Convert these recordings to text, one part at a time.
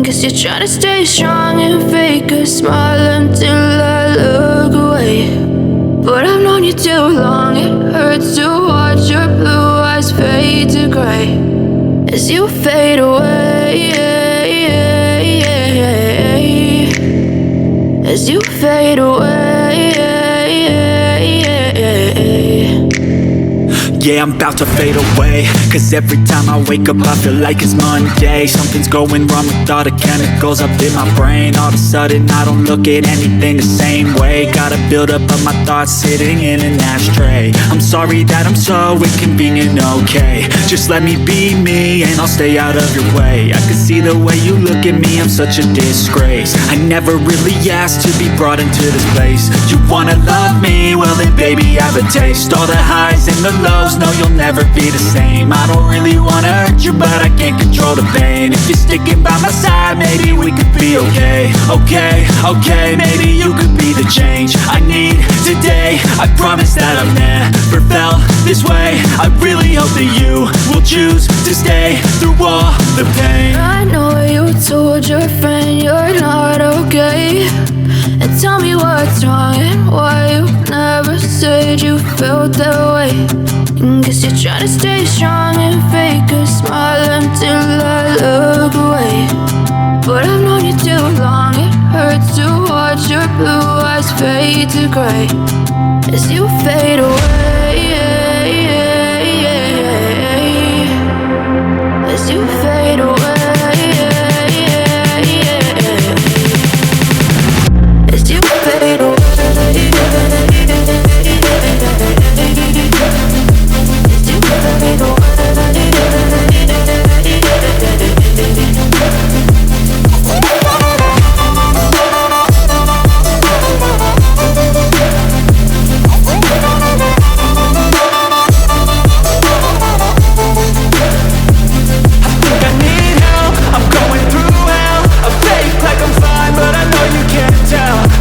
Guess you're trying to stay strong and fake a smile until I look away. But I've known you too long, it hurts to watch your blue eyes fade to gray as you fade away, as you fade away. Yeah, I'm about to fade away, cause every time I wake up I feel like it's Monday. Something's going wrong with all the chemicals up in my brain. All of a sudden I don't look at anything the same way. Gotta build up of my thoughts sitting in an ashtray. I'm sorry that I'm so inconvenient, okay. Just let me be me and I'll stay out of your way. I can see the way you look at me, I'm such a disgrace. I never really asked to be brought into this place. You wanna love me? Well then baby I have a taste. All the highs and the lows, no you'll never be the same. I don't really wanna hurt you but I can't control the pain. If you're sticking by my side maybe we could be okay. Okay, maybe you could be the change I need today. I promise that I've never felt this way. I really hope that you will choose to stay through all the pain. I know you told your friend you're not okay, and tell me what's wrong and why you never said you felt that way. And guess you're trying to stay strong and fake a smile until I look away. But I've known you too long, it hurts to watch your blue eyes fade to gray as you fade away, as you fade away. As you fade away, as you fade away.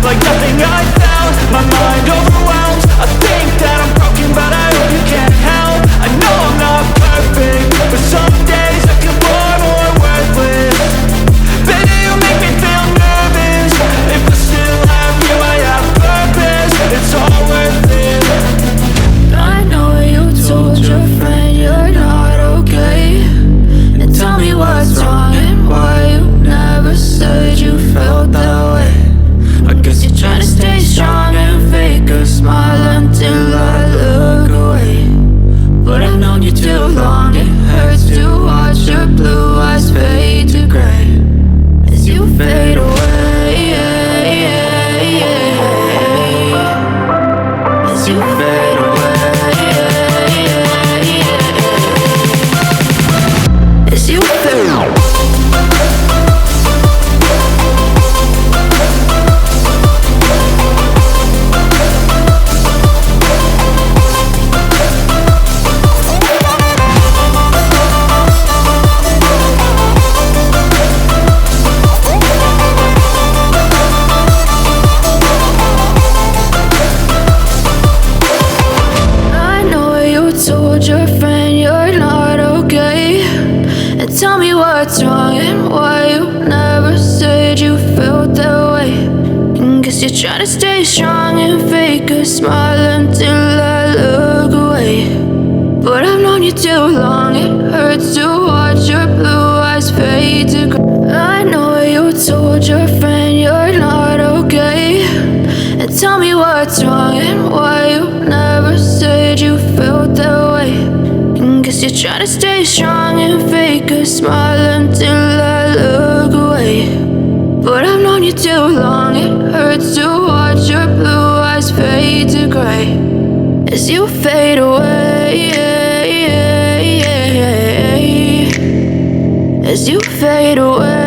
Like nothing I found, my mind overwhelmed. I think that I'm broken, but I hope you can't help. I know I'm not perfect, but some days I feel more worthless. Baby, you make me feel nervous. If I still have you, I have purpose. It's all worth it. I know you told your friend you're not okay, and tell me what's wrong and why you never said you felt that way. I guess you're trying to stay strong and fake a smile until I look away. But I've known you too long, it hurts to watch your blue eyes fade to gray as you fade away, as you fade away, as you fade away. Your friend you're not okay, and tell me what's wrong and why you never said you felt that way. And guess you're trying to stay strong and fake a smile until I look away. But I've known you too long, it hurts to watch your blue eyes fade to gray. I know you told your friend you're not okay, and tell me what's wrong and why you never said you felt that way. And guess you're trying to stay strong and fake a smile until I look away. But I've known you too long, it hurts to watch your blue eyes fade to gray as you fade away, as you fade away.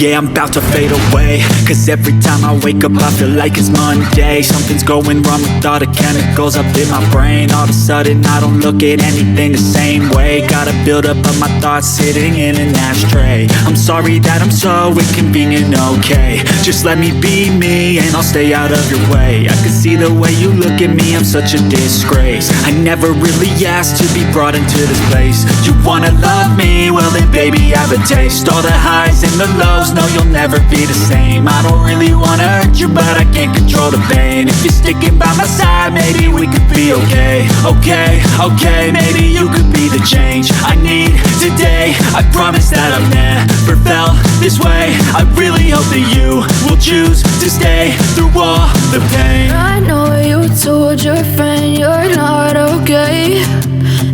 Yeah, I'm about to fade away, cause every time I wake up I feel like it's Monday. Something's going wrong with all the chemicals up in my brain. All of a sudden I don't look at anything the same way. Gotta build up of my thoughts sitting in an ashtray. I'm sorry that I'm so inconvenient, okay. Just let me be me and I'll stay out of your way. I can see the way you look at me, I'm such a disgrace. I never really asked to be brought into this place. You wanna love me? Well then baby have a taste. All the highs and the lows, no you'll never be the same. I don't really wanna hurt you but I can't control the pain. If you're sticking by my side, maybe we could be okay. Okay, maybe you could be the change I need today. I promise that I've never felt this way. I really hope that you will choose to stay through all the pain. I know you told your friend you're not okay,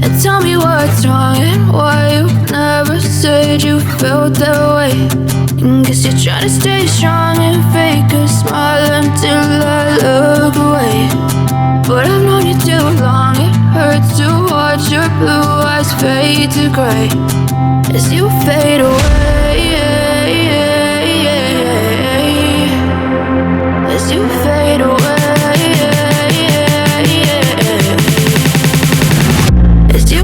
and tell me what's wrong and why you never said you felt that way. And guess you're trying to stay strong and fake a smile until I look away. But I've known you too long, it hurts to watch your blue eyes fade to gray as you fade away, as you fade away, as you